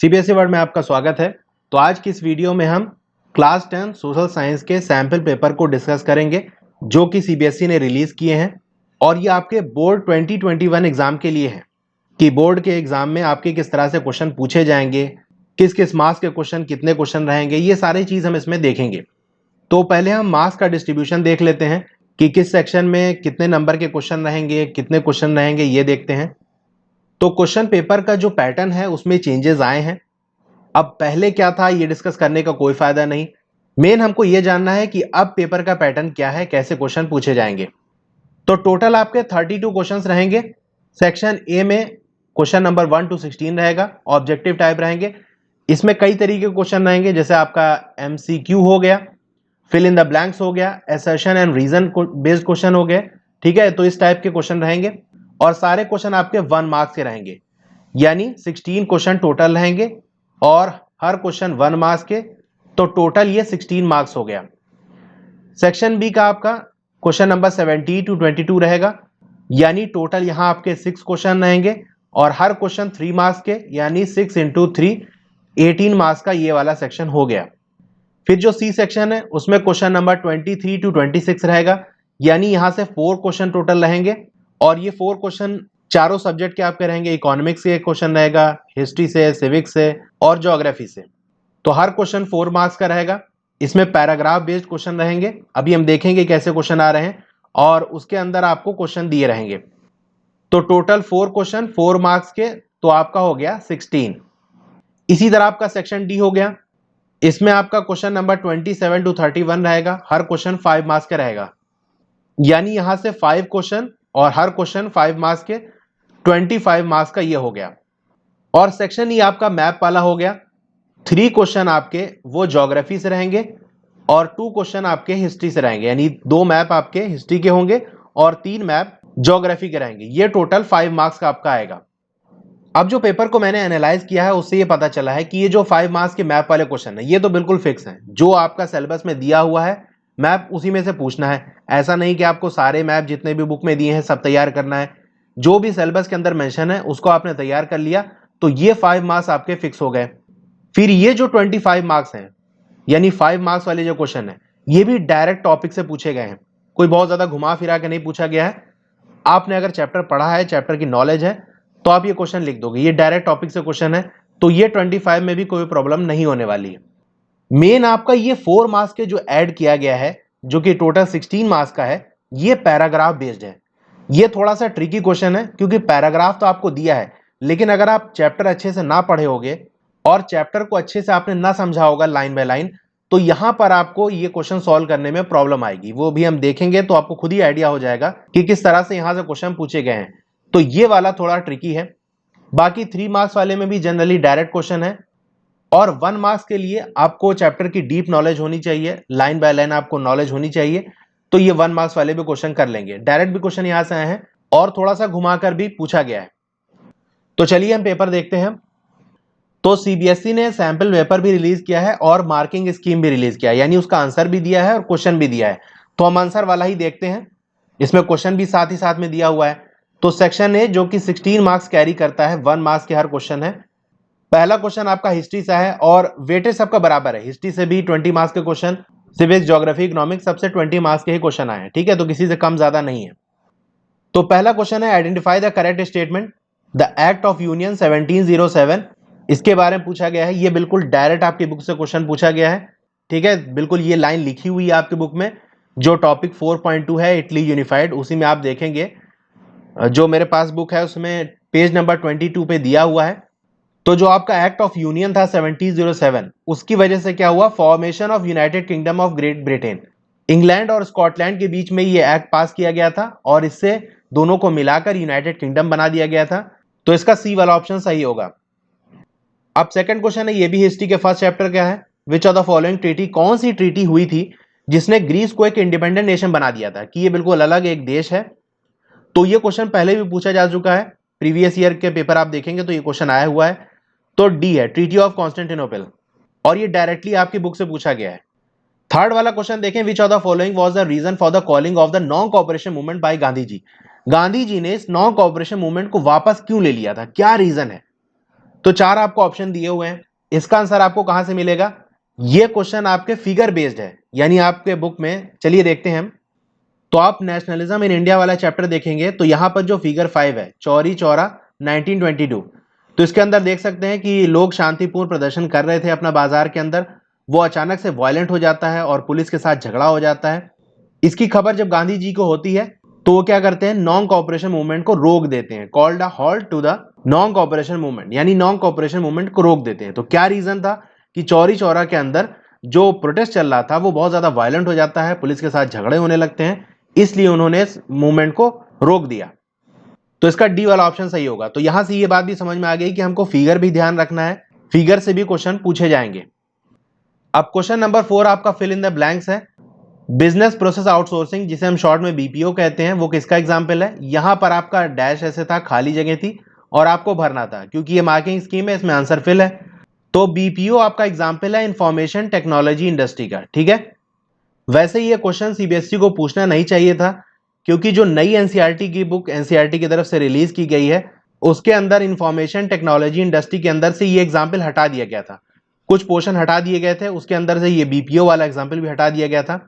CBSE world में आपका स्वागत है। तो आज की इस वीडियो में हम क्लास 10 सोशल साइंस के सैंपल पेपर को डिस्कस करेंगे जो कि सीबीएसई ने रिलीज किए हैं और ये आपके बोर्ड 2021 एग्जाम के लिए है कि बोर्ड के एग्जाम में आपके किस तरह से क्वेश्चन पूछे जाएंगे, किस किस मार्क्स के क्वेश्चन, कितने क्वेश्चन रहेंगे, ये सारी चीज हम इसमें देखेंगे। तो पहले हम मार्क्स का डिस्ट्रीब्यूशन देख लेते हैं कि किस सेक्शन में कितने नंबर के क्वेश्चन रहेंगे, कितने क्वेश्चन रहेंगे, ये देखते हैं। तो क्वेश्चन पेपर का जो पैटर्न है उसमें चेंजेस आए हैं। अब पहले क्या था ये डिस्कस करने का कोई फायदा नहीं। मेन हमको ये जानना है कि अब पेपर का पैटर्न क्या है, कैसे क्वेश्चन पूछे जाएंगे। तो टोटल आपके 32 क्वेश्चंस रहेंगे। सेक्शन ए में क्वेश्चन नंबर 1 to 16 रहेगा, ऑब्जेक्टिव टाइप रहेंगे। इसमें कई तरीके के क्वेश्चन रहेंगे, जैसे आपका एमसीक्यू हो गया, फिल इन द ब्लैंक्स हो गया, assertion and reason based question हो गए। ठीक है, तो इस टाइप के क्वेश्चन रहेंगे और सारे क्वेश्चन आपके 1 मार्क्स के रहेंगे, यानी 16 क्वेश्चन टोटल रहेंगे और हर क्वेश्चन 1 मार्क्स के। तो टोटल ये 16 मार्क्स हो गया। सेक्शन बी का आपका क्वेश्चन नंबर 70 to 22 रहेगा, यानी टोटल यहां आपके 6 क्वेश्चन रहेंगे और हर क्वेश्चन 3 मार्क्स के, यानी 6 into 3 18 मार्क्स का ये वाला सेक्शन हो गया। फिर जो सी सेक्शन है उसमें क्वेश्चन नंबर 23 to 26 रहेगा, यानी यहां से 4 क्वेश्चन टोटल रहेंगे और ये 4 क्वेश्चन चारों सब्जेक्ट के आपके रहेंगे। इकोनॉमिक्स के क्वेश्चन रहेगा, हिस्ट्री से, सिविक्स से और ज्योग्राफी से। तो हर क्वेश्चन 4 मार्क्स का रहेगा। इसमें पैराग्राफ बेस्ड क्वेश्चन रहेंगे, अभी हम देखेंगे कैसे क्वेश्चन आ रहे हैं, और उसके अंदर आपको क्वेश्चन दिए रहेंगे। तो टोटल 4 क्वेश्चन 4 मार्क्स के, तो आपका हो गया 16। इसी तरह आपका सेक्शन डी हो गया। इसमें आपका क्वेश्चन नंबर 27 to 31 रहेगा, हर क्वेश्चन 5 मार्क्स का रहेगा, यानी यहां से 5 क्वेश्चन और हर क्वेश्चन 5 मार्क्स के, 25 मार्क्स का ये हो गया। और सेक्शन ई आपका मैप वाला हो गया। 3 क्वेश्चन आपके वो ज्योग्राफी से रहेंगे और 2 क्वेश्चन आपके हिस्ट्री से रहेंगे, यानी 2 मैप आपके हिस्ट्री के होंगे और 3 मैप ज्योग्राफी के रहेंगे। ये टोटल 5 मार्क्स का आपका आएगा। अब जो पेपर को मैंने एनालाइज किया है उससे ये पता चला है कि ये जो 5 मार्क्स के मैप वाले क्वेश्चन है ये तो बिल्कुल फिक्स है। जो आपका सिलेबस में दिया हुआ है मैप उसी में से पूछना है। ऐसा नहीं कि आपको सारे मैप जितने भी बुक में दिए हैं सब तैयार करना है। जो भी सिलेबस के अंदर मेंशन है उसको आपने तैयार कर लिया तो ये 5 मार्क्स आपके फिक्स हो गए। फिर ये जो 25 मार्क्स हैं, यानी 5 मार्क्स वाले जो क्वेश्चन है ये भी डायरेक्ट टॉपिक से पूछे गए हैं, कोई बहुत ज्यादा घुमा फिरा के नहीं पूछा गया है। आपने अगर चैप्टर पढ़ा है, चैप्टर की नॉलेज है, तो आप ये क्वेश्चन लिख दोगे। ये डायरेक्ट टॉपिक से क्वेश्चन है, तो ये 25 में भी कोई प्रॉब्लम नहीं होने वाली है। मेन आपका ये 4 मार्क्स के जो ऐड किया गया है, जो कि टोटल 16 मार्क्स का है, ये पैराग्राफ बेस्ड है। ये थोड़ा सा ट्रिकी क्वेश्चन है क्योंकि पैराग्राफ तो आपको दिया है, लेकिन अगर आप चैप्टर अच्छे से ना पढ़े होगे और चैप्टर को अच्छे से आपने ना समझा होगा लाइन बाय लाइन, तो यहां पर आपको ये क्वेश्चन सॉल्व करने में प्रॉब्लम आएगी। वो भी हम देखेंगे तो आपको खुद ही आइडिया हो जाएगा कि किस तरह से यहां से क्वेश्चन पूछे गए हैं। तो ये वाला थोड़ा ट्रिकी है। बाकी 3 मार्क्स वाले में भी जनरली डायरेक्ट क्वेश्चन है और 1 मार्क्स के लिए आपको चैप्टर की डीप नॉलेज होनी चाहिए, लाइन बाय लाइन आपको नॉलेज होनी चाहिए। तो ये 1 मार्क्स वाले भी क्वेश्चन कर लेंगे। डायरेक्ट भी क्वेश्चन यहां से आए हैं और थोड़ा सा घुमाकर भी पूछा गया है। तो चलिए हम पेपर देखते हैं। तो सीबीएसई ने सैंपल पेपर भी रिलीज किया है और मार्किंग स्कीम भी रिलीज किया है, यानी उसका आंसर भी दिया है और क्वेश्चन भी दिया है। तो हम आंसर वाला ही देखते हैं, इसमें क्वेश्चन भी साथ ही साथ में दिया हुआ है। तो सेक्शन ए जो कि 16 मार्क्स कैरी करता है, 1 मार्क्स के हर क्वेश्चन है। पहला क्वेश्चन आपका हिस्ट्री से है और वेटेज सबका बराबर है। हिस्ट्री से भी 20 मार्क्स के क्वेश्चन, सिविक्स, ज्योग्राफी, इकोनॉमिक्स सबसे 20 मार्क्स के ही क्वेश्चन आए हैं। ठीक है, तो किसी से कम ज्यादा नहीं है। तो पहला क्वेश्चन है identify the correct statement the act of union 1707। इसके बारे में पूछा गया है। ये बिल्कुल डायरेक्ट आपकी बुक से क्वेश्चन पूछा गया है। ठीक है, बिल्कुल ये लाइन लिखी हुई है आपकी बुक में। जो टॉपिक 4.2 है इटली यूनिफाइड, उसी में आप देखेंगे। जो मेरे पास बुक है उसमें पेज नंबर 22 पे दिया हुआ है। तो जो आपका एक्ट ऑफ यूनियन था 1707, उसकी वजह से क्या हुआ, formation of United kingdom of great Britain. England और स्कॉटलैंड के बीच में ये एक्ट पास किया गया था और इससे दोनों को मिलाकर यूनाइटेड किंगडम बना दिया गया था। तो इसका सी वाला ऑप्शन सही होगा। अब सेकंड क्वेश्चन है, ये भी हिस्ट्री के फर्स्ट चैप्टर का है। विच ऑफ द फॉलोइंग ट्रीटी, कौन सी ट्रीटी हुई थी जिसने ग्रीस को एक इंडिपेंडेंट नेशन बना दिया था, कि ये बिल्कुल अलग एक देश है। तो ये क्वेश्चन पहले भी पूछा जा चुका है, प्रीवियस ईयर के पेपर आप देखेंगे तो ये क्वेश्चन आया हुआ है। तो डी है, ट्रीटी ऑफ कॉन्स्टेंटिनोपल, और ये डायरेक्टली आपकी बुक से पूछा गया है। थर्ड वाला क्वेश्चन देखें, which of the following was the reason for the calling of the non cooperation movement by Gandhi ji. Gandhi ji ने इस नॉन कोऑपरेशन मूवमेंट को वापस क्यों ले लिया था, क्या रीजन है। तो 4 आपको ऑप्शन दिए हुए हैं। इसका आंसर आपको कहां से मिलेगा? ये क्वेश्चन आपके फिगर बेस्ड है, यानी आपके बुक में, चलिए देखते हैं हम। तो आप नेशनलिज्म इन इंडिया वाला चैप्टर देखेंगे तो यहां पर जो फिगर 5 है, चौरी चौरा 1922, तो इसके अंदर देख सकते हैं कि लोग शांतिपूर्ण प्रदर्शन कर रहे थे अपना बाजार के अंदर, वो अचानक से वायलेंट हो जाता है और पुलिस के साथ झगड़ा हो जाता है। इसकी खबर जब गांधी जी को होती है तो वो क्या करते हैं, नॉन कॉपरेशन मूवमेंट को रोक देते हैं, called a halt to the non cooperation movement, यानी नॉन कॉपरेशन मूवमेंट को रोक देते हैं। तो क्या रीजन था कि चौरी चौरा के अंदर जो प्रोटेस्ट चल रहा था वो बहुत ज्यादा वायलेंट हो जाता है, पुलिस के साथ झगड़े होने लगते हैं, इसलिए उन्होंने इस मूवमेंट को रोक दिया। तो इसका डी वाला ऑप्शन सही होगा। तो यहां से ये बात भी समझ में आ गई कि हमको फिगर भी ध्यान रखना है, फिगर से भी क्वेश्चन पूछे जाएंगे। अब क्वेश्चन नंबर 4 आपका फिल इन द ब्लैंक्स है। बिजनेस प्रोसेस आउटसोर्सिंग, जिसे हम शॉर्ट में बीपीओ कहते हैं, वो किसका एग्जाम्पल है? यहां पर आपका डैश ऐसे था, खाली जगह थी और आपको भरना था, क्योंकि ये मार्किंग स्कीम है, इसमें आंसर फिल है। तो बीपीओ आपका एग्जाम्पल है इंफॉर्मेशन टेक्नोलॉजी इंडस्ट्री का, ठीक है। वैसे ये क्वेश्चन सीबीएसई को पूछना नहीं चाहिए था, क्योंकि जो नई एनसीईआरटी की बुक एनसीईआरटी की तरफ से रिलीज की गई है उसके अंदर इंफॉर्मेशन टेक्नोलॉजी इंडस्ट्री के अंदर से ये एग्जाम्पल हटा दिया गया था, कुछ पोर्शन हटा दिए गए थे, उसके अंदर से ये बीपीओ वाला एग्जाम्पल भी हटा दिया गया था।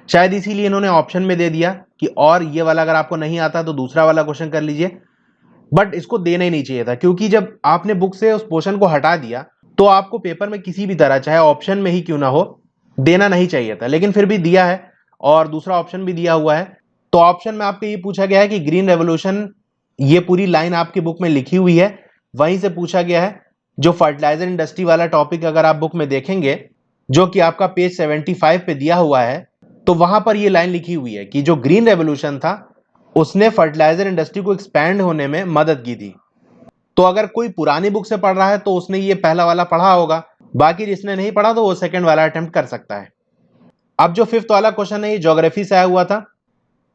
शायद इसीलिए इन्होंने ऑप्शन में दे दिया कि और ये वाला अगर आपको नहीं आता तो दूसरा वाला क्वेश्चन कर लीजिए, बट इसको देना ही नहीं चाहिए था, क्योंकि जब आपने बुक से उस पोर्शन को हटा दिया तो आपको पेपर में किसी भी तरह, चाहे ऑप्शन में ही क्यों ना हो, देना नहीं चाहिए था, लेकिन फिर भी दिया है और दूसरा ऑप्शन भी दिया हुआ है। तो ऑप्शन में आपको ये पूछा गया है कि ग्रीन रेवोल्यूशन, ये पूरी लाइन आपकी बुक में लिखी हुई है, वहीं से पूछा गया है। जो फर्टिलाइजर इंडस्ट्री वाला टॉपिक अगर आप बुक में देखेंगे, जो कि आपका पेज 75 पे दिया हुआ है, तो वहां पर ये लाइन लिखी हुई है कि जो ग्रीन रेवोल्यूशन था उसने फर्टिलाइजर इंडस्ट्री को एक्सपैंड होने में मदद की थी। तो अगर कोई पुरानी बुक से पढ़ रहा है तो उसने ये पहला वाला पढ़ा होगा, बाकी जिसने नहीं पढ़ा तो वो सेकंड वाला अटेम्प्ट कर सकता है। अब जो 5th वाला क्वेश्चन है ये ज्योग्राफी से आया हुआ था।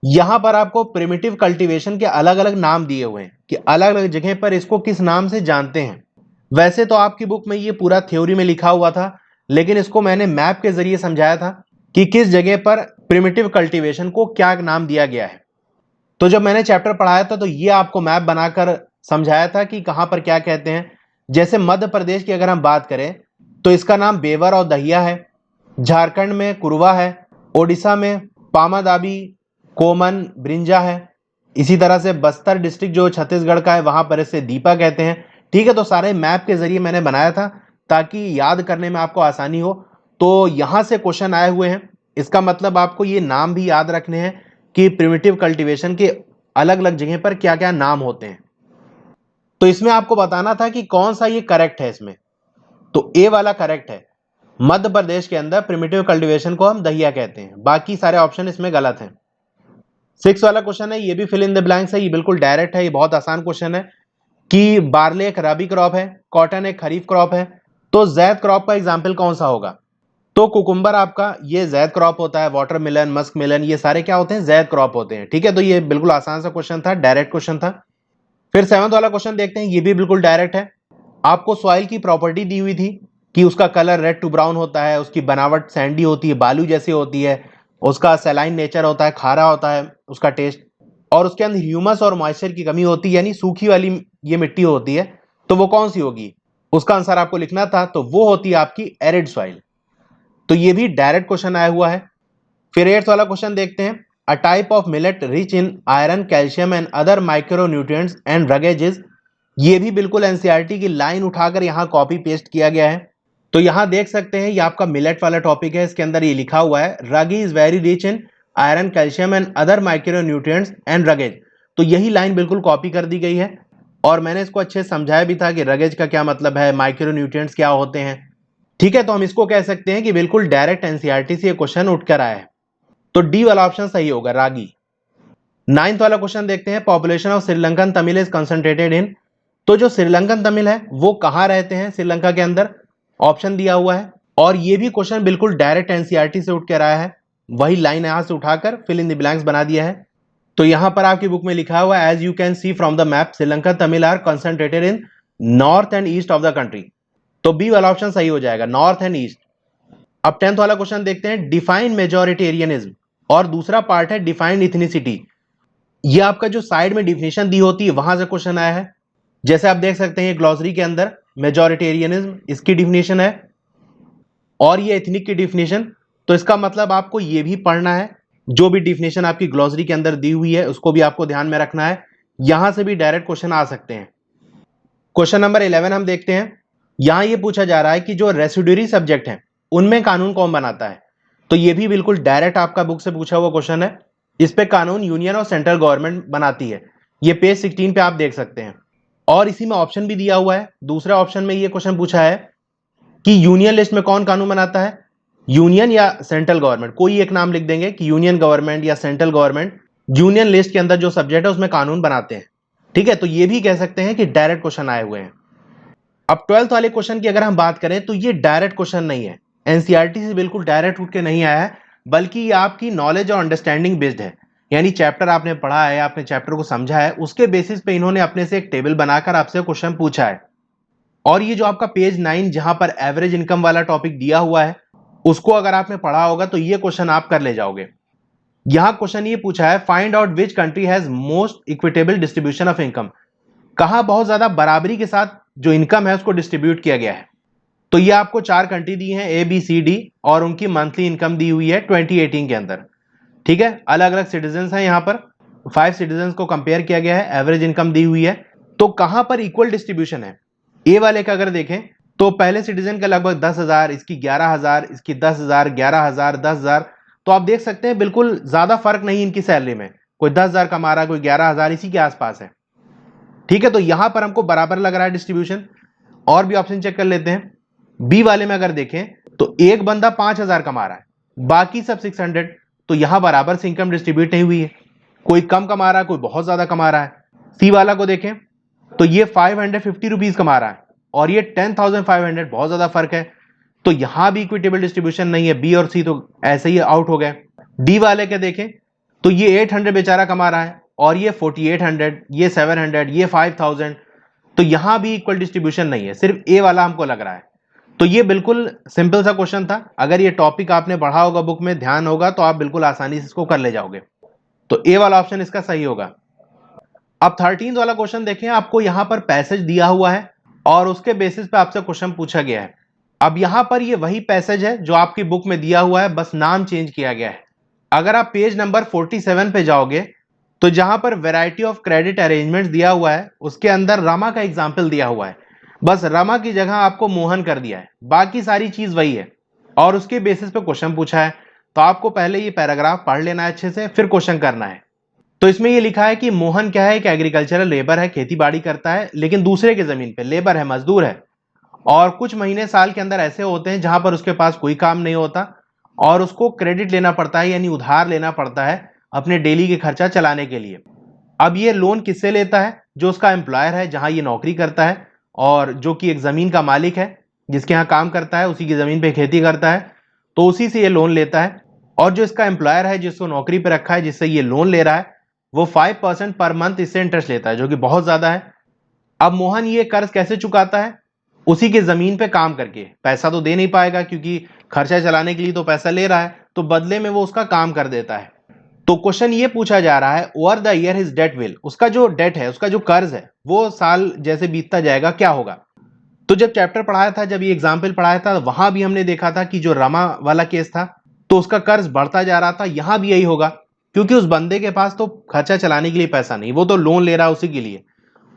यहां पर आपको प्रिमिटिव कल्टीवेशन के अलग अलग नाम दिए हुए हैं कि अलग अलग जगह पर इसको किस नाम से जानते हैं। वैसे तो आपकी बुक में ये पूरा थ्योरी में लिखा हुआ था, लेकिन इसको मैंने मैप के जरिए समझाया था कि किस जगह पर प्रिमिटिव कल्टीवेशन को क्या नाम दिया गया है। तो जब मैंने चैप्टर पढ़ाया था तो ये आपको मैप बनाकर समझाया था कि कहां पर क्या कहते हैं। जैसे मध्य प्रदेश की अगर हम बात करें तो इसका नाम बेवर और दहिया है, झारखंड में कुरवा है, ओडिशा में पामादाबी, कोमन, ब्रिंजा है। इसी तरह से बस्तर डिस्ट्रिक्ट जो छत्तीसगढ़ का है वहां पर इसे दीपा कहते हैं, ठीक है। तो सारे मैप के जरिए मैंने बनाया था ताकि याद करने में आपको आसानी हो। तो यहां से क्वेश्चन आए हुए हैं, इसका मतलब आपको ये नाम भी याद रखने हैं कि प्रिमिटिव कल्टीवेशन के अलग अलग जगह पर क्या क्या नाम होते हैं। तो इसमें आपको बताना था कि कौन सा ये करेक्ट है इसमें। तो ए वाला करेक्ट है, मध्य प्रदेश के अंदर प्रिमिटिव कल्टीवेशन को हम दहिया कहते हैं, बाकी सारे ऑप्शन इसमें गलत हैं। 6 वाला क्वेश्चन है, ये भी फिल इन द ब्लैंक्स है, ये बिल्कुल डायरेक्ट है, ये बहुत आसान क्वेश्चन है कि बार्ले एक रबी क्रॉप है, कॉटन एक खरीफ क्रॉप है, तो जैद क्रॉप का एग्जाम्पल कौन सा होगा? तो कुकुम्बर आपका ये जैद क्रॉप होता है, वाटरमेलन, मस्क मेलन, ये सारे क्या होते हैं? जैद क्रॉप होते हैं, ठीक है। तो ये बिल्कुल आसान सा क्वेश्चन था, डायरेक्ट क्वेश्चन था। फिर 7th वाला क्वेश्चन देखते हैं, ये भी बिल्कुल डायरेक्ट है। आपको सॉइल की प्रॉपर्टी दी हुई थी कि उसका कलर रेड टू ब्राउन होता है, उसकी बनावट सैंडी होती है, बालू जैसी होती है, उसका सैलाइन नेचर होता है, खारा होता है उसका टेस्ट, और उसके अंदर ह्यूमस और मॉइस्चर की कमी होती है, यानी सूखी वाली ये मिट्टी होती है। तो वो कौन सी होगी? उसका आंसर आपको लिखना था, तो वो होती है आपकी एरिड सॉइल। तो ये भी डायरेक्ट क्वेश्चन आया हुआ है। फिर 8th वाला क्वेश्चन देखते हैं, a type of millet rich in iron, calcium and other micro nutrients and roughages. ये भी बिल्कुल एनसीईआरटी की लाइन उठाकर यहाँ कॉपी पेस्ट किया गया है। तो यहाँ देख सकते हैं ये आपका मिलेट वाला टॉपिक है, इसके अंदर ये लिखा हुआ है ragi is very rich in iron, calcium and other micro nutrients and roughage. तो यही लाइन बिल्कुल कॉपी कर दी गई है, और मैंने इसको अच्छे से समझाया भी था कि रगेज का क्या मतलब है, माइक्रो न्यूट्रिएंट्स क्या होते हैं, ठीक है। तो हम इसको कह सकते हैं कि बिल्कुल डायरेक्ट एनसीईआरटी से ये क्वेश्चन उठकर आया है। तो डी वाला ऑप्शन सही होगा, रागी। 9th वाला क्वेश्चन देखते हैं, population of Sri Lankan Tamil is concentrated इन। तो जो श्रीलंकन तमिल है वो कहां रहते हैं श्रीलंका के अंदर? ऑप्शन दिया हुआ है, और ये भी क्वेश्चन बिल्कुल डायरेक्ट एनसीईआरटी से उठ कर आया है, वही लाइन यहां से उठाकर फिल इन द ब्लैंक्स बना दिया है। तो यहां पर आपकी बुक में लिखा हुआ है, as you can see from the map Sri Lanka Tamil are concentrated in north and east of the country. तो बी वाला ऑप्शन सही हो जाएगा, नॉर्थ एंड ईस्ट। अब 10th वाला क्वेश्चन देखते हैं, डिफाइन मेजोरिटेरियनिज्म, और दूसरा पार्ट है डिफाइन इथनिसिटी। ये आपका जो साइड में डिफिनेशन दी होती है वहां से क्वेश्चन आया है। जैसे आप देख सकते हैं ग्लॉसरी के अंदर मेजॉरिटेरियनिज्म इसकी डिफिनेशन है, और ये एथनिक की डिफिनेशन। तो इसका मतलब आपको ये भी पढ़ना है, जो भी डिफिनेशन आपकी ग्लॉसरी के अंदर दी हुई है उसको भी आपको ध्यान में रखना है। यहां से भी डायरेक्ट क्वेश्चन आ सकते हैं। क्वेश्चन नंबर 11 हम देखते हैं। यहां ये पूछा जा रहा है कि जो रेसिड्यूरी सब्जेक्ट हैं उनमें कानून कौन बनाता है। तो ये भी बिल्कुल डायरेक्ट आपका बुक से पूछा हुआ क्वेश्चन है। इस पे कानून यूनियन और सेंट्रल गवर्नमेंट बनाती है। ये पेज 16 पे आप देख सकते हैं, और इसी में ऑप्शन भी दिया हुआ है। दूसरे ऑप्शन में ये क्वेश्चन पूछा है कि यूनियन लिस्ट में कौन कानून बनाता है, यूनियन या सेंट्रल गवर्नमेंट। कोई एक नाम लिख देंगे कि यूनियन गवर्नमेंट या सेंट्रल गवर्नमेंट यूनियन लिस्ट के अंदर जो सब्जेक्ट है उसमें कानून बनाते हैं। ठीक है, तो ये भी कह सकते हैं कि डायरेक्ट क्वेश्चन आए हुए हैं। अब 12th वाले क्वेश्चन की अगर हम बात करें तो ये डायरेक्ट क्वेश्चन नहीं है, एनसीईआरटी से बिल्कुल डायरेक्ट उठ के नहीं आया है, बल्कि ये आपकी नॉलेज और अंडरस्टैंडिंग बेस्ड है। यानी चैप्टर आपने पढ़ा है, आपने चैप्टर को समझा है, उसके बेसिस पे इन्होंने अपने से एक टेबल बनाकर आपसे क्वेश्चन पूछा है। और ये जो आपका पेज 9 जहां पर एवरेज इनकम वाला टॉपिक दिया हुआ है, उसको अगर आपने पढ़ा होगा तो ये क्वेश्चन आप कर ले जाओगे। यहां क्वेश्चन ये पूछा है, find out which country has most equitable distribution of income. कहां बहुत ज्यादा बराबरी के साथ जो इनकम है उसको डिस्ट्रीब्यूट किया गया है। तो ये आपको 4 कंट्री दी हैं, ए बी सी डी, और उनकी मंथली इनकम दी हुई है 2018 के अंदर। ठीक है, अलग अलग सिटीजन हैं, यहाँ पर 5 सिटीजन को कंपेयर किया गया है, एवरेज इनकम दी हुई है। तो कहां पर इक्वल डिस्ट्रीब्यूशन है, ए वाले का अगर देखें तो पहले सिटीजन का लगभग 10,000, इसकी 11,000, इसकी 10,000, 11,000, 10,000। तो आप देख सकते हैं बिल्कुल ज्यादा फर्क नहीं इनकी सैलरी में, कोई 10,000 कमा रहा है, कोई 11,000, इसी के आसपास है। ठीक है, तो यहां पर हमको बराबर लग रहा है डिस्ट्रीब्यूशन। और भी ऑप्शन चेक कर लेते हैं। बी वाले में अगर देखें तो एक बंदा 5,000 कमा रहा है, बाकी सब 600, तो यहां बराबर से इनकम डिस्ट्रीब्यूट नहीं हुई है, कोई कम कमा रहा है, कोई बहुत ज्यादा कमा रहा है। सी वाला को देखें तो ये 550 रुपीज कमा रहा है और ये 10,500, बहुत ज्यादा फर्क है। तो यहां भी इक्विटेबल डिस्ट्रीब्यूशन नहीं है, बी और सी तो ऐसे ही आउट हो गए। डी वाले के देखें तो ये 800 बेचारा कमा रहा है और ये 4800, ये 700, ये 5000। तो यहां भी इक्वल डिस्ट्रीब्यूशन नहीं है, सिर्फ ए वाला हमको लग रहा है। तो ये बिल्कुल सिंपल सा क्वेश्चन था। अगर ये टॉपिक आपने पढ़ा होगा, बुक में ध्यान होगा, तो आप बिल्कुल आसानी से इसको कर ले जाओगे। तो ए वाला ऑप्शन इसका सही होगा। अब 13th वाला क्वेश्चन देखें, आपको यहां पर पैसेज दिया हुआ है और उसके बेसिस पे आपसे क्वेश्चन पूछा गया है। अब यहां पर ये वही पैसेज है जो आपकी बुक में दिया हुआ है, बस नाम चेंज किया गया है। अगर आप पेज नंबर 47 पे जाओगे तो जहां पर वैरायटी ऑफ क्रेडिट अरेंजमेंट दिया हुआ है उसके अंदर रमा का एग्जाम्पल दिया हुआ है, बस रमा की जगह आपको मोहन कर दिया है, बाकी सारी चीज वही है और उसके बेसिस पे क्वेश्चन पूछा है। तो आपको पहले ये पैराग्राफ पढ़ लेना है अच्छे से, फिर क्वेश्चन करना है। तो इसमें ये लिखा है कि मोहन क्या है, एक एग्रीकल्चरल लेबर है, खेती बाड़ी करता है, लेकिन दूसरे के जमीन पे लेबर है, मजदूर है। और कुछ महीने साल के अंदर ऐसे होते हैं जहां पर उसके पास कोई काम नहीं होता और उसको क्रेडिट लेना पड़ता है, यानी उधार लेना पड़ता है अपने डेली के खर्चा चलाने के लिए। अब ये लोन किससे लेता है, जो उसका एम्प्लॉयर है जहां ये नौकरी करता है और जो कि एक जमीन का मालिक है, जिसके यहाँ काम करता है, उसी की जमीन पे खेती करता है, तो उसी से ये लोन लेता है। और जो इसका एम्प्लॉयर है जिसको नौकरी पे रखा है, जिससे ये लोन ले रहा है, वो 5% पर मंथ इससे इंटरेस्ट लेता है, जो कि बहुत ज्यादा है। अब मोहन ये कर्ज कैसे चुकाता है, उसी के जमीन पे काम करके। पैसा तो दे नहीं पाएगा क्योंकि खर्चा चलाने के लिए तो पैसा ले रहा है, तो बदले में वो उसका काम कर देता है। तो क्वेश्चन ये पूछा जा रहा है, over the year his debt will, उसका जो डेट है, उसका जो कर्ज है, वो साल जैसे बीतता जाएगा क्या होगा। तो जब चैप्टर पढ़ाया था, जब ये एग्जाम्पल पढ़ाया था, वहां भी हमने देखा था कि जो रमा वाला केस था तो उसका कर्ज बढ़ता जा रहा था। यहां भी यही होगा क्योंकि उस बंदे के पास तो खर्चा चलाने के लिए पैसा नहीं, वो तो लोन ले रहा है उसी के लिए।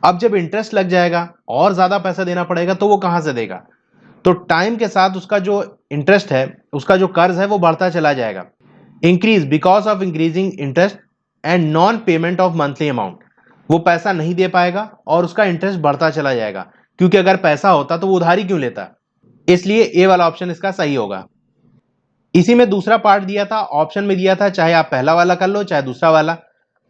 अब जब इंटरेस्ट लग जाएगा और ज्यादा पैसा देना पड़ेगा तो वो कहां से देगा। तो टाइम के साथ उसका जो इंटरेस्ट है, उसका जो कर्ज है, वो बढ़ता चला जाएगा। Increase because of increasing interest and non payment of monthly amount, वो पैसा नहीं दे पाएगा और उसका इंटरेस्ट बढ़ता चला जाएगा, क्योंकि अगर पैसा होता तो वो उधारी क्यों लेता। इसलिए ए वाला ऑप्शन इसका सही होगा। इसी में दूसरा पार्ट दिया था, ऑप्शन में दिया था, चाहे आप पहला वाला कर लो चाहे दूसरा वाला।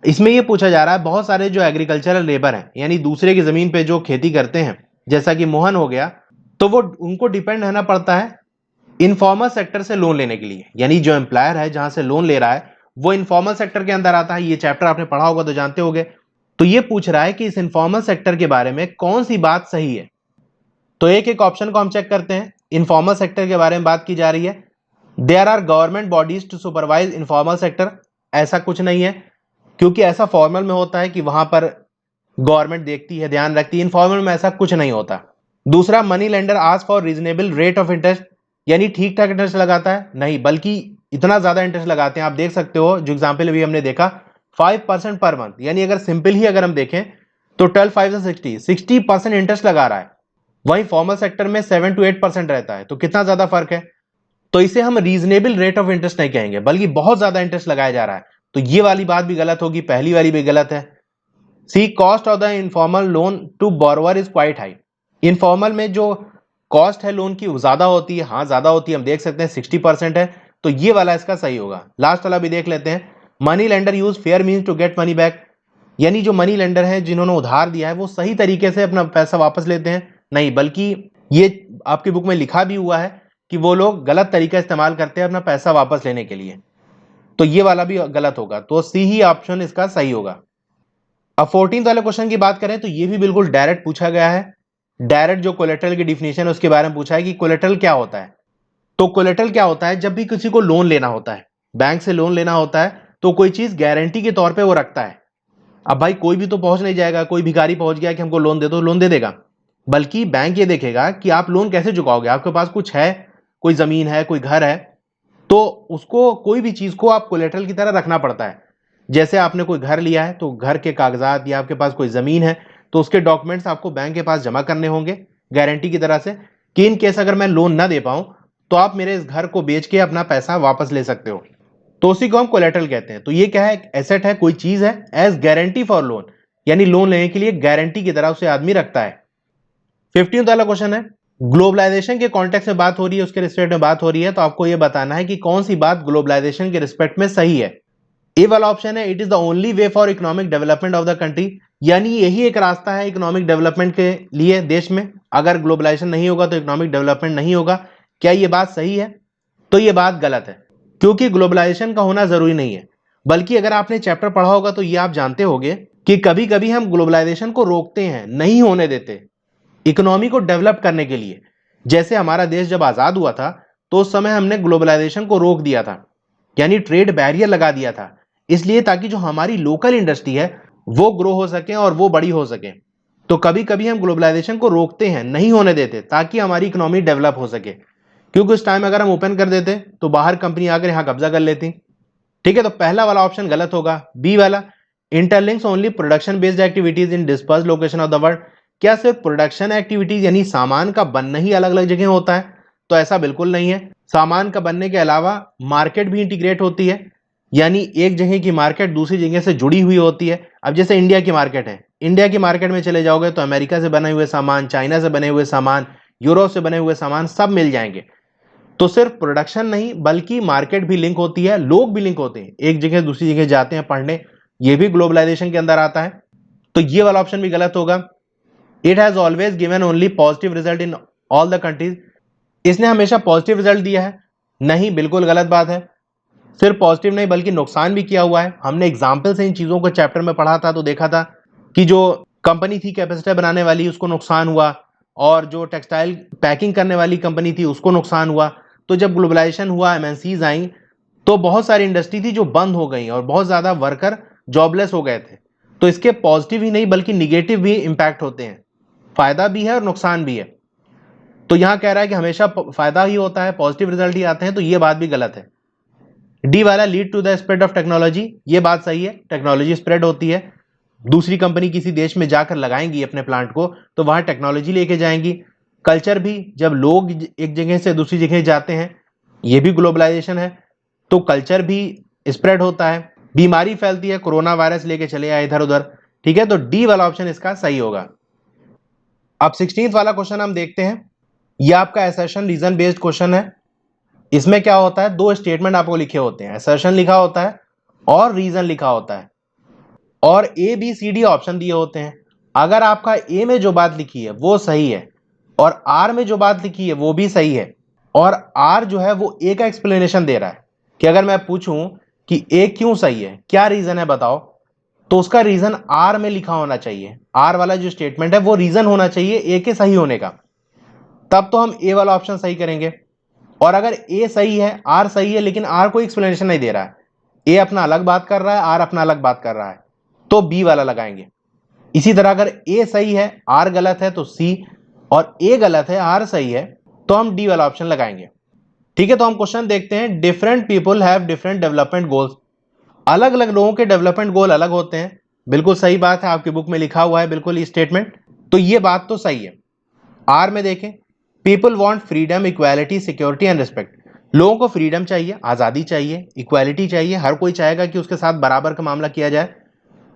इसमें यह पूछा जा रहा है, बहुत सारे जो एग्रीकल्चरल लेबर हैं, यानी दूसरे की जमीन पे जो खेती करते हैं, जैसा कि मोहन हो गया, तो वो उनको डिपेंड रहना पड़ता है इनफॉर्मल सेक्टर से लोन लेने के लिए। यानी जो एम्प्लॉयर है जहां से लोन ले रहा है वो इनफॉर्मल सेक्टर के अंदर आता है। ये चैप्टर आपने पढ़ा होगा तो जानते होगे। तो ये पूछ रहा है कि इस इनफॉर्मल सेक्टर के बारे में कौन सी बात सही है। तो एक एक ऑप्शन को हम चेक करते हैं। इनफॉर्मल सेक्टर के बारे में बात की जा रही है, there are government bodies to supervise informal sector. ऐसा कुछ नहीं है, क्योंकि ऐसा फॉर्मल में होता है कि वहां पर गवर्नमेंट देखती है, ध्यान रखती है। इनफॉर्मल में ऐसा कुछ नहीं होता। दूसरा, money lender ask for reasonable rate of interest, यानी ठीक ठाक इंटरेस्ट लगाता है, नहीं बल्कि इतना ज्यादा इंटरेस्ट लगाते हैं। आप देख सकते हो जो एग्जाम्पल अभी हमने देखा 5% पर मंथ, यानी अगर सिंपल ही अगर हम देखें तो 12 5 से 60% इंटरेस्ट लगा रहा है। वहीं फॉर्मल सेक्टर में 7 to 8% रहता है, तो कितना ज्यादा फर्क है। तो इसे हम रीजनेबल रेट ऑफ इंटरेस्ट नहीं कहेंगे, बल्कि बहुत ज्यादा इंटरेस्ट लगाया जा रहा है। तो ये वाली बात भी गलत होगी, पहली वाली भी गलत है। C, cost of the informal loan to borrower is quite high. Informal में जो कॉस्ट है लोन की ज्यादा होती है, हाँ ज्यादा होती है, हम देख सकते हैं 60% है, तो ये वाला इसका सही होगा। लास्ट वाला भी देख लेते हैं, money lender use fair means to get money back, यानी जो मनी लेंडर है जिन्होंने उधार दिया है वो सही तरीके से अपना पैसा वापस लेते हैं, नहीं बल्कि ये आपकी बुक में लिखा भी हुआ है कि वो लोग गलत तरीका इस्तेमाल करते हैं अपना पैसा वापस लेने के लिए, तो ये वाला भी गलत होगा। तो सी ही ऑप्शन इसका सही होगा। अब 14th वाले क्वेश्चन की बात करें तो ये भी बिल्कुल डायरेक्ट पूछा गया है। डायरेक्ट जो कोलेटरल की डिफिनेशन है उसके बारे में पूछा है कि कोलेटरल क्या होता है। तो कोलेटरल क्या होता है, जब भी किसी को लोन लेना होता है, बैंक से लोन लेना होता है, तो कोई चीज गारंटी के तौर पे वो रखता है। अब भाई कोई भी तो पहुंच नहीं जाएगा, कोई भिखारी पहुंच गया कि हमको लोन दे दो, लोन दे देगा, बल्कि बैंक ये देखेगा कि आप लोन कैसे चुकाओगे, आपके पास कुछ है, कोई जमीन है, कोई घर है, तो उसको कोई भी चीज को आप कोलेटरल की तरह रखना पड़ता है। जैसे आपने कोई घर लिया है तो घर के कागजात, या आपके पास कोई जमीन है तो उसके डॉक्यूमेंट्स आपको बैंक के पास जमा करने होंगे गारंटी की तरह से, कि इन केस अगर मैं लोन ना दे पाऊं तो आप मेरे इस घर को बेच के अपना पैसा वापस ले सकते हो। तो उसी को हम कोलेटरल कहते हैं। तो ये क्या है, एसेट है, कोई चीज है, एज गारंटी फॉर लोन, यानी लोन लेने के लिए गारंटी की तरह उसे आदमी रखता है। 15th वाला क्वेश्चन है, ग्लोबलाइजेशन के कॉन्टेक्स्ट में बात हो रही है, उसके रिस्पेक्ट में बात हो रही है, तो आपको यह बताना है कि कौन सी बात ग्लोबलाइजेशन के रिस्पेक्ट में सही है। ए वाला ऑप्शन है, it is the only way for economic development of the country, यानी यही एक रास्ता है इकोनॉमिक डेवलपमेंट के लिए देश में, अगर ग्लोबलाइजेशन नहीं होगा तो इकोनॉमिक डेवलपमेंट नहीं होगा। क्या यह बात सही है? तो यह बात गलत है, क्योंकि ग्लोबलाइजेशन का होना जरूरी नहीं है, बल्कि अगर आपने चैप्टर पढ़ा होगा तो यह आप जानते होंगे कि कभी कभी हम ग्लोबलाइजेशन को रोकते हैं, नहीं होने देते इकोनॉमी को डेवलप करने के लिए। जैसे हमारा देश जब आजाद हुआ था तो उस समय हमने ग्लोबलाइजेशन को रोक दिया था, यानी ट्रेड बैरियर लगा दिया था, इसलिए ताकि जो हमारी लोकल इंडस्ट्री है वो ग्रो हो सके और वो बड़ी हो सके। तो कभी कभी हम ग्लोबलाइजेशन को रोकते हैं, नहीं होने देते, ताकि हमारी इकोनॉमी डेवलप हो सके, क्योंकि उस टाइम अगर हम ओपन कर देते तो बाहर कंपनी आकर यहां कब्जा कर लेती। ठीक है, तो पहला वाला ऑप्शन गलत होगा, बी वाला, interlinks only production based activities in disperse location of the world. क्या सिर्फ प्रोडक्शन एक्टिविटीज यानी सामान का बनना ही अलग अलग जगह होता है? तो ऐसा बिल्कुल नहीं है। सामान का बनने के अलावा मार्केट भी इंटीग्रेट होती है, यानी एक जगह की मार्केट दूसरी जगह से जुड़ी हुई होती है। अब जैसे इंडिया की मार्केट है, इंडिया की मार्केट में चले जाओगे तो अमेरिका से बने हुए सामान, चाइना से बने हुए सामान, यूरोप से बने हुए सामान सब मिल जाएंगे। तो सिर्फ प्रोडक्शन नहीं बल्कि मार्केट भी लिंक होती है, लोग भी लिंक होते हैं, एक जगह दूसरी जगह जाते हैं पढ़ने, ये भी ग्लोबलाइजेशन के अंदर आता है। तो ये वाला ऑप्शन भी गलत होगा। It has always given only positive result in all the countries, इसने हमेशा पॉजिटिव रिजल्ट दिया है, नहीं बिल्कुल गलत बात है। सिर्फ पॉजिटिव नहीं बल्कि नुकसान भी किया हुआ है। हमने एग्जाम्पल से इन चीजों को चैप्टर में पढ़ा था, तो देखा था कि जो कंपनी थी कैपेसिटर बनाने वाली उसको नुकसान हुआ, और जो टेक्सटाइल पैकिंग करने वाली कंपनी थी उसको नुकसान हुआ। तो जब ग्लोबलाइजेशन हुआ, एमएनसीज आई, तो बहुत सारी इंडस्ट्री थी जो बंद हो गई और बहुत ज्यादा वर्कर जॉबलेस हो गए थे। तो इसके पॉजिटिव ही नहीं बल्कि निगेटिव भी इंपैक्ट होते हैं, फायदा भी है और नुकसान भी है। तो यहां कह रहा है कि हमेशा फायदा ही होता है, पॉजिटिव रिजल्ट ही आते हैं, तो यह बात भी गलत है। डी वाला, lead to the spread of technology, ये बात सही है, टेक्नोलॉजी स्प्रेड होती है, दूसरी कंपनी किसी देश में जाकर लगाएंगी अपने प्लांट को तो वहां टेक्नोलॉजी लेके जाएंगी। कल्चर भी, जब लोग एक जगह से दूसरी जगह जाते हैं, ये भी ग्लोबलाइजेशन है, तो कल्चर भी स्प्रेड होता है। बीमारी फैलती है, कोरोना वायरस लेके चले आए इधर उधर। ठीक है, तो डी वाला ऑप्शन इसका सही होगा। अब 16th वाला क्वेश्चन हम देखते हैं, यह आपका असर्शन रीजन बेस्ड क्वेश्चन है। इसमें क्या होता है, दो स्टेटमेंट आपको लिखे होते हैं, असर्शन लिखा होता है और रीजन लिखा होता है, और A B C D option दिए होते हैं। अगर आपका ए में जो बात लिखी है वो सही है और आर में जो बात लिखी है वो भी सही है, और आर जो है वो ए का एक्सप्लेनेशन दे रहा है, कि अगर मैं पूछूं कि ए क्यों सही है, क्या रीजन है बताओ, तो उसका रीजन आर में लिखा होना चाहिए। आर वाला जो स्टेटमेंट है वो रीजन होना चाहिए ए के सही होने का, तब तो हम ए वाला ऑप्शन सही करेंगे। और अगर ए सही है, आर सही है, लेकिन आर कोई एक्सप्लेनेशन नहीं दे रहा है, ए अपना अलग बात कर रहा है, आर अपना अलग बात कर रहा है, तो बी वाला लगाएंगे। इसी तरह अगर ए सही है, आर गलत है, तो सी, और ए गलत है, आर सही है, तो हम डी वाला ऑप्शन लगाएंगे। ठीक है, तो हम क्वेश्चन देखते हैं। Different people have different development goals. अलग अलग लोगों के डेवलपमेंट गोल अलग होते हैं। बिल्कुल सही बात है, आपकी बुक में लिखा हुआ है बिल्कुल ये स्टेटमेंट, तो ये बात तो सही है। आर में देखें, people want freedom, equality, security and respect. लोगों को फ्रीडम चाहिए, आजादी चाहिए, इक्वालिटी चाहिए, हर कोई चाहेगा कि उसके साथ बराबर का मामला किया जाए,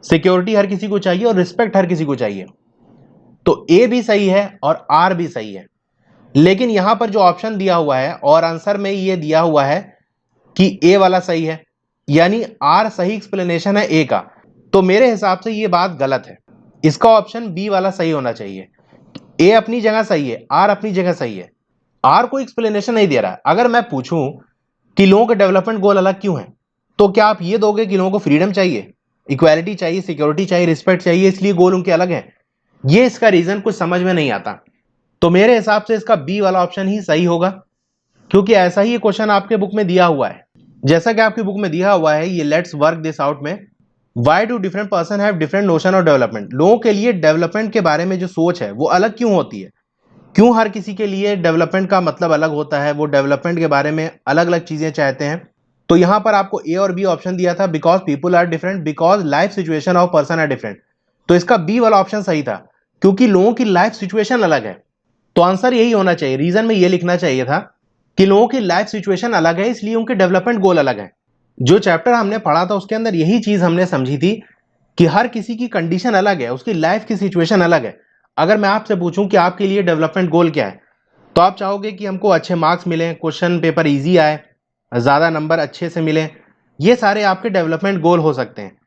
सिक्योरिटी हर किसी को चाहिए और रिस्पेक्ट हर किसी को चाहिए। तो ए भी सही है और आर भी सही है। लेकिन यहां पर जो ऑप्शन दिया हुआ है और आंसर में ये दिया हुआ है कि ए वाला सही है, यानी आर सही एक्सप्लेनेशन है ए का। तो मेरे हिसाब से ये बात गलत है, इसका ऑप्शन बी वाला सही होना चाहिए। ए अपनी जगह सही है, आर अपनी जगह सही है। आर कोई एक्सप्लेनेशन नहीं दे रहा है। अगर मैं पूछूं कि लोगों के डेवलपमेंट गोल अलग क्यों हैं, तो क्या आप ये दोगे कि लोगों को फ्रीडम चाहिए, इक्वालिटी चाहिए, सिक्योरिटी चाहिए, रिस्पेक्ट चाहिए, इसलिए गोल उनके अलग हैं? ये इसका रीजन कुछ समझ में नहीं आता। तो मेरे हिसाब से इसका बी वाला ऑप्शन ही सही होगा, क्योंकि ऐसा ही ये क्वेश्चन आपके बुक में दिया हुआ है। जैसा कि आपकी बुक में दिया हुआ है, ये लेट्स वर्क दिस आउट में, why do different person have different notion of development. लोगों के लिए डेवलपमेंट के बारे में जो सोच है वो अलग क्यों होती है, क्यों हर किसी के लिए डेवलपमेंट का मतलब अलग होता है, वो डेवलपमेंट के बारे में अलग अलग चीजें चाहते हैं। तो यहां पर आपको ए और बी ऑप्शन दिया था, because people are different, because life situation of person are different. तो इसका बी वाला ऑप्शन सही था, क्योंकि लोगों की लाइफ सिचुएशन अलग है। तो आंसर यही होना चाहिए, रीजन में ये लिखना चाहिए था कि लोगों की लाइफ सिचुएशन अलग है, इसलिए उनके डेवलपमेंट गोल अलग है। जो चैप्टर हमने पढ़ा था उसके अंदर यही चीज हमने समझी थी कि हर किसी की कंडीशन अलग है, उसकी लाइफ की सिचुएशन अलग है। अगर मैं आपसे पूछूं कि आपके लिए डेवलपमेंट गोल क्या है, तो आप चाहोगे कि हमको अच्छे मार्क्स मिलें, क्वेश्चन पेपर इजी आए, ज़्यादा नंबर अच्छे से मिलें। ये सारे आपके डेवलपमेंट गोल हो सकते हैं।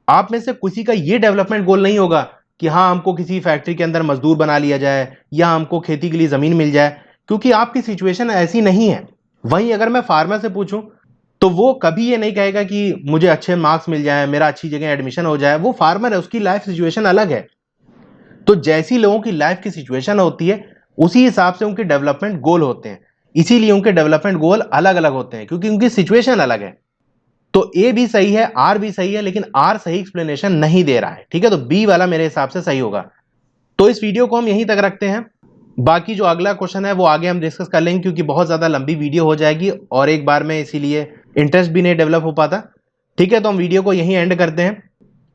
आप में से किसी का ये डेवलपमेंट गोल नहीं होगा कि हाँ हमको किसी फैक्ट्री के अंदर मजदूर बना लिया जाए या हमको खेती के लिए ज़मीन मिल जाए, क्योंकि आपकी सिचुएशन ऐसी नहीं है। वहीं अगर मैं फार्मर से पूछूं तो वो कभी ये नहीं कहेगा कि मुझे अच्छे मार्क्स मिल जाए, मेरा अच्छी जगह एडमिशन हो जाए। वो फार्मर है, उसकी लाइफ सिचुएशन अलग है। तो जैसी लोगों की लाइफ की सिचुएशन होती है उसी हिसाब से उनके डेवलपमेंट गोल होते हैं। इसीलिए उनके डेवलपमेंट गोल अलग अलग होते हैं, क्योंकि उनकी सिचुएशन अलग है। तो ए भी सही है, आर भी सही है, लेकिन आर सही एक्सप्लेनेशन नहीं दे रहा है। ठीक है, तो बी वाला मेरे हिसाब से सही होगा। तो इस वीडियो को हम यहीं तक रखते हैं। बाकी जो अगला क्वेश्चन है वो आगे हम डिस्कस कर लेंगे, क्योंकि बहुत ज्यादा लंबी वीडियो हो जाएगी और एक बार में इसीलिए इंटरेस्ट भी नहीं डेवलप हो पाता। ठीक है, तो हम वीडियो को यहीं एंड करते हैं।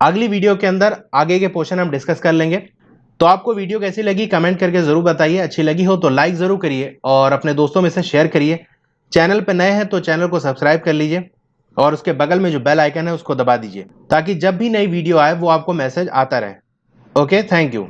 अगली वीडियो के अंदर आगे के पोर्शन हम डिस्कस कर लेंगे। तो आपको वीडियो कैसी लगी कमेंट करके जरूर बताइए। अच्छी लगी हो तो लाइक जरूर करिए और अपने दोस्तों में से शेयर करिए। चैनल पर नए हैं तो चैनल को सब्सक्राइब कर लीजिए और उसके बगल में जो बेल आइकन है उसको दबा दीजिए, ताकि जब भी नई वीडियो आए वो आपको मैसेज आता रहे। Okay, thank you.